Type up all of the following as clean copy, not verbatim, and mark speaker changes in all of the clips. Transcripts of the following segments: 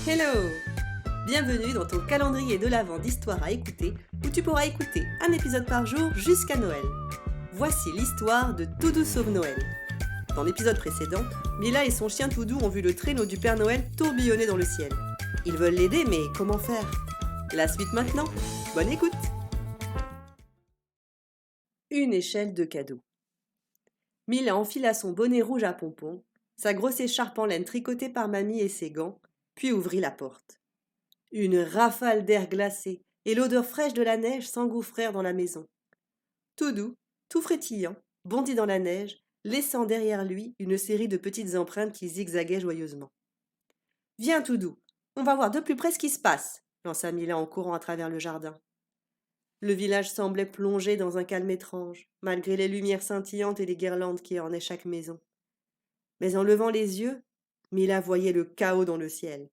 Speaker 1: Hello! Bienvenue dans ton calendrier de l'Avent d'histoires à écouter, où tu pourras écouter un épisode par jour jusqu'à Noël. Voici l'histoire de Toudou sauve Noël. Dans l'épisode précédent, Mila et son chien Toudou ont vu le traîneau du Père Noël tourbillonner dans le ciel. Ils veulent l'aider, mais comment faire? La suite maintenant. Bonne écoute! Une échelle de cadeaux. Mila enfila son bonnet rouge à pompons, sa grosse écharpe en laine tricotée par mamie et ses gants, puis ouvrit la porte. Une rafale d'air glacé et l'odeur fraîche de la neige s'engouffrèrent dans la maison. Toudou, tout frétillant, bondit dans la neige, laissant derrière lui une série de petites empreintes qui zigzaguaient joyeusement. « Viens, Toudou, on va voir de plus près ce qui se passe !» lança Mila en courant à travers le jardin. Le village semblait plongé dans un calme étrange, malgré les lumières scintillantes et les guirlandes qui ornaient chaque maison. Mais en levant les yeux, Mila voyait le chaos dans le ciel.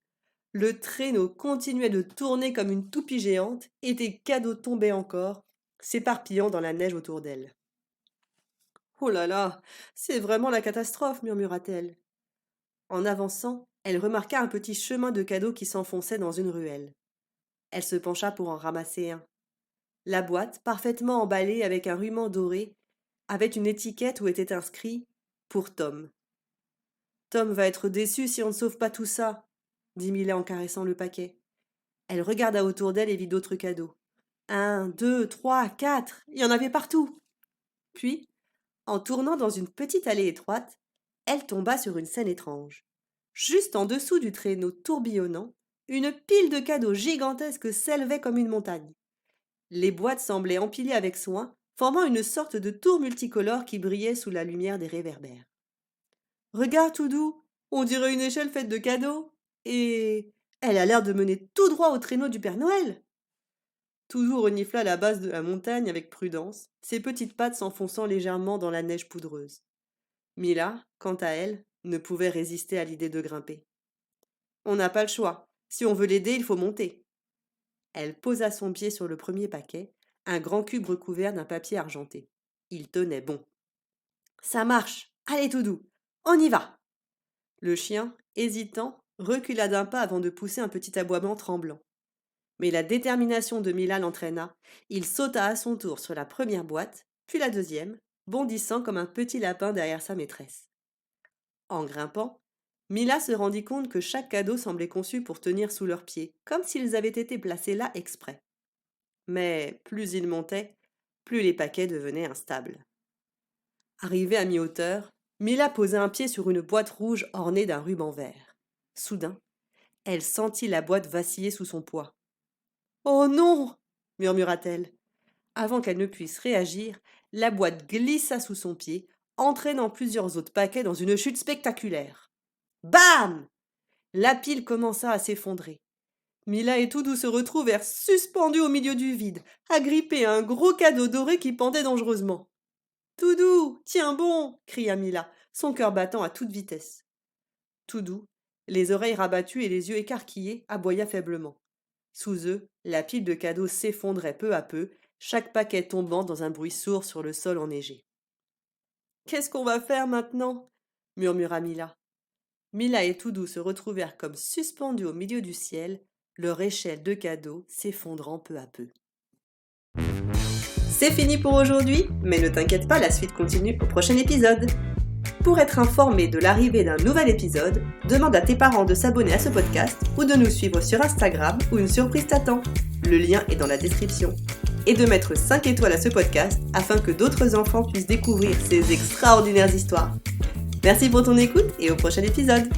Speaker 1: Le traîneau continuait de tourner comme une toupie géante et des cadeaux tombaient encore, s'éparpillant dans la neige autour d'elle. « Oh là là, c'est vraiment la catastrophe !» murmura-t-elle. En avançant, elle remarqua un petit chemin de cadeaux qui s'enfonçait dans une ruelle. Elle se pencha pour en ramasser un. La boîte, parfaitement emballée avec un ruban doré, avait une étiquette où était inscrit « Pour Tom ». « Tom va être déçu si on ne sauve pas tout ça », dit Mila en caressant le paquet. Elle regarda autour d'elle et vit d'autres cadeaux. 1, 2, 3, 4, il y en avait partout. Puis, en tournant dans une petite allée étroite, elle tomba sur une scène étrange. Juste en dessous du traîneau tourbillonnant, une pile de cadeaux gigantesques s'élevait comme une montagne. Les boîtes semblaient empilées avec soin, formant une sorte de tour multicolore qui brillait sous la lumière des réverbères. « Regarde, Toudou, on dirait une échelle faite de cadeaux. Et elle a l'air de mener tout droit au traîneau du Père Noël. » Toudou renifla la base de la montagne avec prudence, ses petites pattes s'enfonçant légèrement dans la neige poudreuse. Mila, quant à elle, ne pouvait résister à l'idée de grimper. « On n'a pas le choix. Si on veut l'aider, il faut monter. » Elle posa son pied sur le premier paquet, un grand cube recouvert d'un papier argenté. Il tenait bon. « Ça marche. Allez, Toudou, on y va !» Le chien, hésitant, recula d'un pas avant de pousser un petit aboiement tremblant. Mais la détermination de Mila l'entraîna. Il sauta à son tour sur la première boîte, puis la deuxième, bondissant comme un petit lapin derrière sa maîtresse. En grimpant, Mila se rendit compte que chaque cadeau semblait conçu pour tenir sous leurs pieds, comme s'ils avaient été placés là exprès. Mais plus ils montaient, plus les paquets devenaient instables. Arrivée à mi-hauteur, Mila posa un pied sur une boîte rouge ornée d'un ruban vert. Soudain, elle sentit la boîte vaciller sous son poids. « Oh non !» murmura-t-elle. Avant qu'elle ne puisse réagir, la boîte glissa sous son pied, entraînant plusieurs autres paquets dans une chute spectaculaire. Bam ! La pile commença à s'effondrer. Mila et Toudou se retrouvèrent suspendus au milieu du vide, agrippés à un gros cadeau doré qui pendait dangereusement. « Toudou, tiens bon !» cria Mila, son cœur battant à toute vitesse. Toudou, les oreilles rabattues et les yeux écarquillés, aboya faiblement. Sous eux, la pile de cadeaux s'effondrait peu à peu, chaque paquet tombant dans un bruit sourd sur le sol enneigé. « Qu'est-ce qu'on va faire maintenant ?» murmura Mila. Mila et Toudou se retrouvèrent comme suspendus au milieu du ciel, leur échelle de cadeaux s'effondrant peu à peu. C'est fini pour aujourd'hui, mais ne t'inquiète pas, la suite continue au prochain épisode. Pour être informé de l'arrivée d'un nouvel épisode, demande à tes parents de s'abonner à ce podcast ou de nous suivre sur Instagram où une surprise t'attend. Le lien est dans la description. Et de mettre 5 étoiles à ce podcast afin que d'autres enfants puissent découvrir ces extraordinaires histoires. Merci pour ton écoute et au prochain épisode.